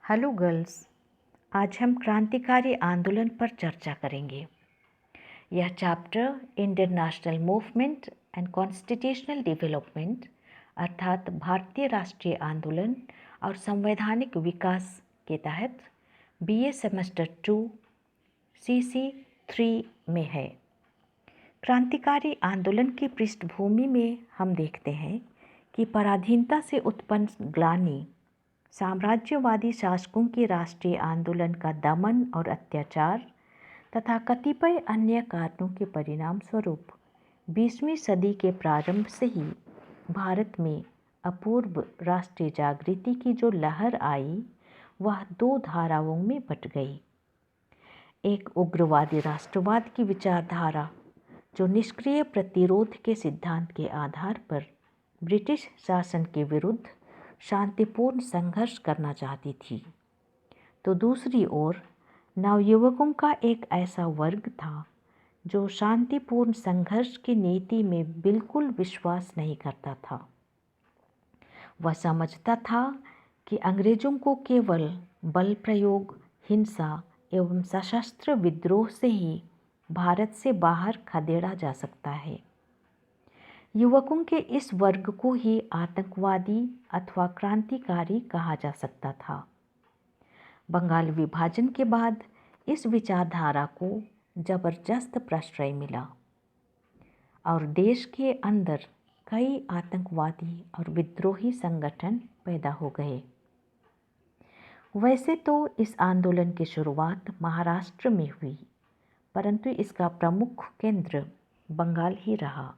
Hello girls. आज हम क्रांतिकारी आंदोलन पर चर्चा करेंगे। यह chapter Indian national movement and constitutional development अर्थात भारतीय राष्ट्रीय आंदोलन और संवैधानिक विकास के तहत बीए सेमेस्टर 2 CC 3 में है। क्रांतिकारी आंदोलन की पृष्ठभूमि में हम देखते हैं कि पराधीनता से उत्पन्न ग्लानि, साम्राज्यवादी शासकों के राष्ट्रीय आंदोलन का दमन और अत्याचार तथा कतिपय अन्य कारणों के परिणाम स्वरूप 20वीं सदी के प्रारंभ से ही भारत में अपूर्व राष्ट्रीय जागृति की जो लहर आई वह दो धाराओं में बट गई। एक उग्रवादी राष्ट्रवाद की विचारधारा जो निष्क्रिय प्रतिरोध के सिद्धांत के आधार पर ब्रिटिश शासन के विरुद्ध शांतिपूर्ण संघर्ष करना चाहती थी, तो दूसरी ओर नवयुवकों का एक ऐसा वर्ग था जो शांतिपूर्ण संघर्ष की नीति में बिल्कुल विश्वास नहीं करता था। वह समझता था कि अंग्रेजों को केवल बल प्रयोग, हिंसा एवं सशस्त्र विद्रोह से ही भारत से बाहर खदेड़ा जा सकता है। युवकों के इस वर्ग को ही आतंकवादी अथवा क्रांतिकारी कहा जा सकता था। बंगाल विभाजन के बाद इस विचारधारा को जबरदस्त प्रश्रय मिला और देश के अंदर कई आतंकवादी और विद्रोही संगठन पैदा हो गए। वैसे तो इस आंदोलन की शुरुआत महाराष्ट्र में हुई, परंतु इसका प्रमुख केंद्र बंगाल ही रहा।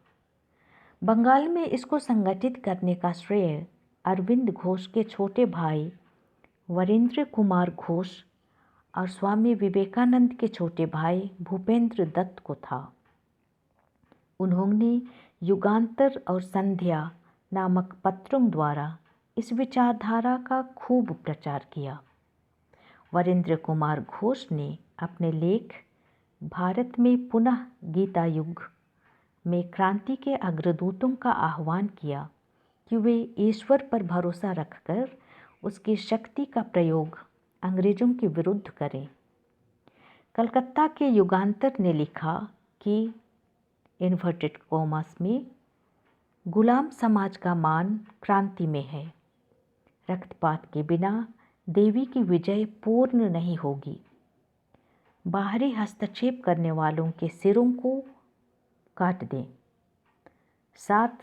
बंगाल में इसको संगठित करने का श्रेय अरविंद घोष के छोटे भाई वरेंद्र कुमार घोष और स्वामी विवेकानंद के छोटे भाई भूपेंद्र दत्त को था। उन्होंने युगांतर और संध्या नामक पत्रों द्वारा इस विचारधारा का खूब प्रचार किया। वरेंद्र कुमार घोष ने अपने लेख भारत में पुनः गीता युग में क्रांति के अग्रदूतों का आह्वान किया कि वे ईश्वर पर भरोसा रखकर उसकी शक्ति का प्रयोग अंग्रेजों के विरुद्ध करें। कलकत्ता के युगांतर ने लिखा कि इन्वर्टेड कॉमास में गुलाम समाज का मान क्रांति में है। रक्तपात के बिना देवी की विजय पूर्ण नहीं होगी। बाहरी हस्तक्षेप करने वालों के सिरों को काट दें। 7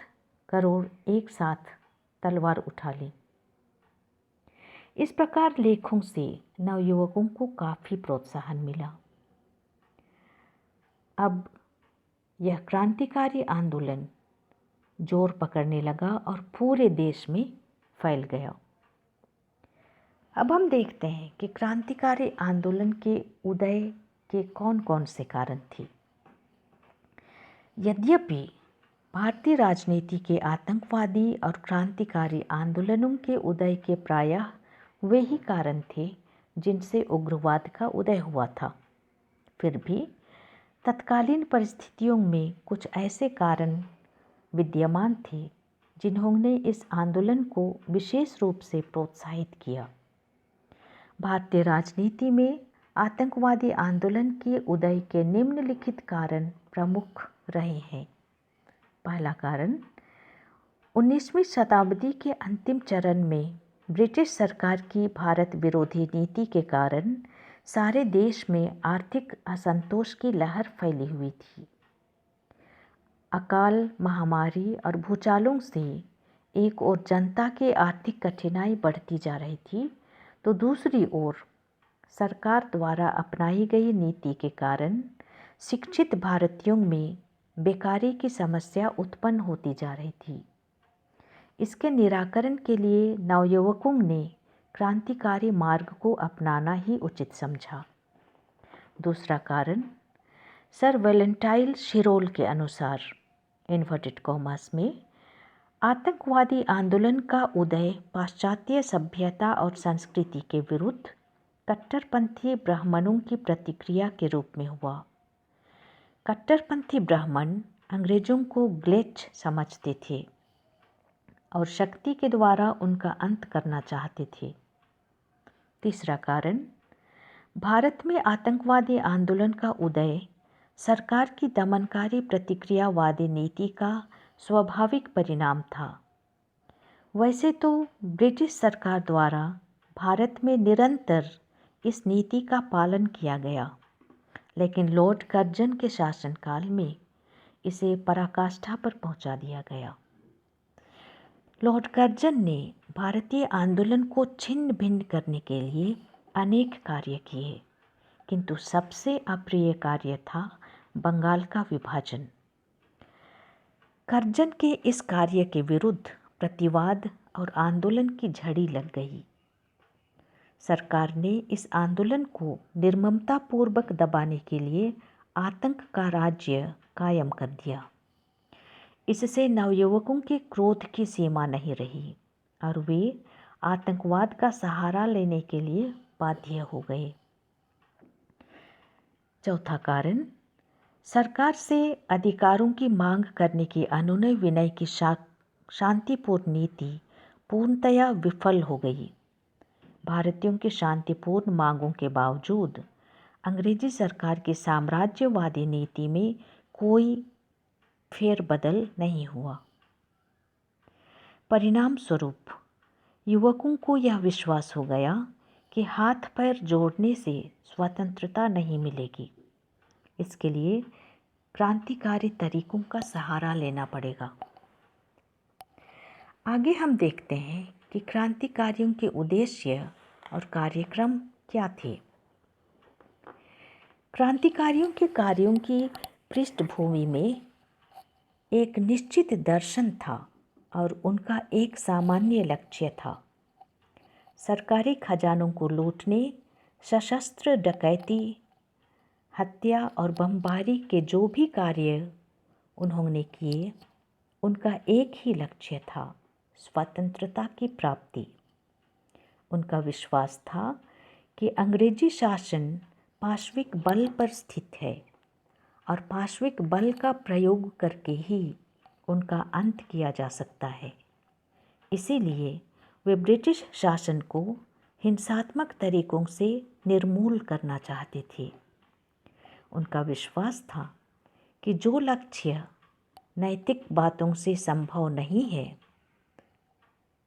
करोड़ एक साथ तलवार उठा लें। इस प्रकार लेखों से नवयुवकों को काफ़ी प्रोत्साहन मिला। अब यह क्रांतिकारी आंदोलन जोर पकड़ने लगा और पूरे देश में फैल गया। अब हम देखते हैं कि क्रांतिकारी आंदोलन के उदय के कौन कौन से कारण थे। यद्यपि भारतीय राजनीति के आतंकवादी और क्रांतिकारी आंदोलनों के उदय के प्रायः वे ही कारण थे जिनसे उग्रवाद का उदय हुआ था, फिर भी तत्कालीन परिस्थितियों में कुछ ऐसे कारण विद्यमान थे जिन्होंने इस आंदोलन को विशेष रूप से प्रोत्साहित किया। भारतीय राजनीति में आतंकवादी आंदोलन के उदय के निम्नलिखित कारण प्रमुख रहे हैं। पहला कारण, 19वीं शताब्दी के अंतिम चरण में ब्रिटिश सरकार की भारत विरोधी नीति के कारण सारे देश में आर्थिक असंतोष की लहर फैली हुई थी। अकाल, महामारी और भूचालों से एक ओर जनता की आर्थिक कठिनाई बढ़ती जा रही थी, तो दूसरी ओर सरकार द्वारा अपनाई गई नीति के कारण शिक्षित भारतीयों में बेकारी की समस्या उत्पन्न होती जा रही थी। इसके निराकरण के लिए नवयुवकों ने क्रांतिकारी मार्ग को अपनाना ही उचित समझा। दूसरा कारण, सर वैलेंटाइन शिरोल के अनुसार इन्वर्टेड कॉमास में आतंकवादी आंदोलन का उदय पाश्चात्य सभ्यता और संस्कृति के विरुद्ध कट्टरपंथी ब्राह्मणों की प्रतिक्रिया के रूप में हुआ। कट्टरपंथी ब्राह्मण अंग्रेजों को ग्लेच समझते थे और शक्ति के द्वारा उनका अंत करना चाहते थे। तीसरा कारण, भारत में आतंकवादी आंदोलन का उदय सरकार की दमनकारी प्रतिक्रियावादी नीति का स्वाभाविक परिणाम था। वैसे तो ब्रिटिश सरकार द्वारा भारत में निरंतर इस नीति का पालन किया गया, लेकिन लॉर्ड कर्जन के शासनकाल में इसे पराकाष्ठा पर पहुंचा दिया गया। लॉर्ड कर्जन ने भारतीय आंदोलन को छिन्न भिन्न करने के लिए अनेक कार्य किए, किंतु सबसे अप्रिय कार्य था बंगाल का विभाजन। कर्जन के इस कार्य के विरुद्ध प्रतिवाद और आंदोलन की झड़ी लग गई। सरकार ने इस आंदोलन को निर्ममतापूर्वक दबाने के लिए आतंक का राज्य कायम कर दिया। इससे नवयुवकों के क्रोध की सीमा नहीं रही और वे आतंकवाद का सहारा लेने के लिए बाध्य हो गए। चौथा कारण, सरकार से अधिकारों की मांग करने की अनुनय विनय की शांतिपूर्ण नीति पूर्णतया विफल हो गई। भारतीयों की शांतिपूर्ण मांगों के बावजूद अंग्रेजी सरकार की साम्राज्यवादी नीति में कोई फेरबदल नहीं हुआ। परिणाम स्वरूप युवकों को यह विश्वास हो गया कि हाथ पैर जोड़ने से स्वतंत्रता नहीं मिलेगी। इसके लिए क्रांतिकारी तरीकों का सहारा लेना पड़ेगा। आगे हम देखते हैं कि क्रांतिकारियों के उद्देश्य और कार्यक्रम क्या थे। क्रांतिकारियों के कार्यों की पृष्ठभूमि में एक निश्चित दर्शन था और उनका एक सामान्य लक्ष्य था। सरकारी खजानों को लूटने, सशस्त्र डकैती, हत्या और बमबारी के जो भी कार्य उन्होंने किए, उनका एक ही लक्ष्य था, स्वतंत्रता की प्राप्ति। उनका विश्वास था कि अंग्रेजी शासन पाशविक बल पर स्थित है और पाशविक बल का प्रयोग करके ही उनका अंत किया जा सकता है। इसीलिए वे ब्रिटिश शासन को हिंसात्मक तरीकों से निर्मूल करना चाहते थे। उनका विश्वास था कि जो लक्ष्य नैतिक बातों से संभव नहीं है,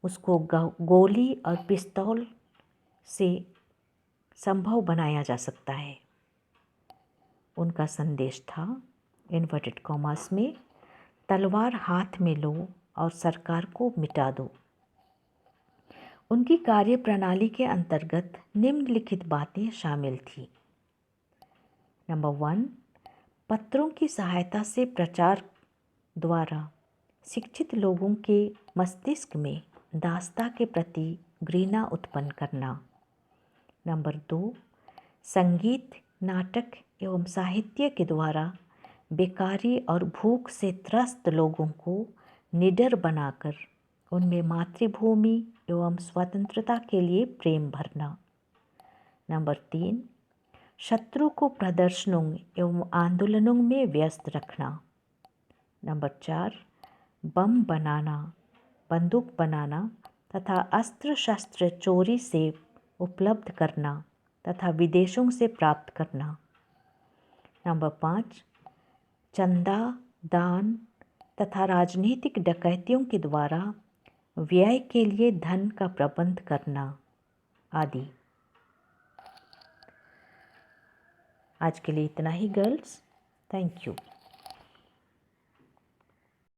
उसको गोली और पिस्तौल से संभव बनाया जा सकता है। उनका संदेश था, इन्वर्टेड कॉमास में, तलवार हाथ में लो और सरकार को मिटा दो। उनकी कार्य प्रणाली के अंतर्गत निम्नलिखित बातें शामिल थी। नंबर 1, पत्रों की सहायता से प्रचार द्वारा शिक्षित लोगों के मस्तिष्क में दास्ता के प्रति घृणा उत्पन्न करना। नंबर 2, संगीत, नाटक एवं साहित्य के द्वारा बेकारी और भूख से त्रस्त लोगों को निडर बनाकर उनमें मातृभूमि एवं स्वतंत्रता के लिए प्रेम भरना। नंबर 3, शत्रु को प्रदर्शनों एवं आंदोलनों में व्यस्त रखना। नंबर 4, बम बनाना, बंदूक बनाना तथा अस्त्र शस्त्र चोरी से उपलब्ध करना तथा विदेशों से प्राप्त करना। नंबर 5, चंदा, दान तथा राजनीतिक डकैतियों के द्वारा व्यय के लिए धन का प्रबंध करना आदि। आज के लिए इतना ही गर्ल्स। Thank you.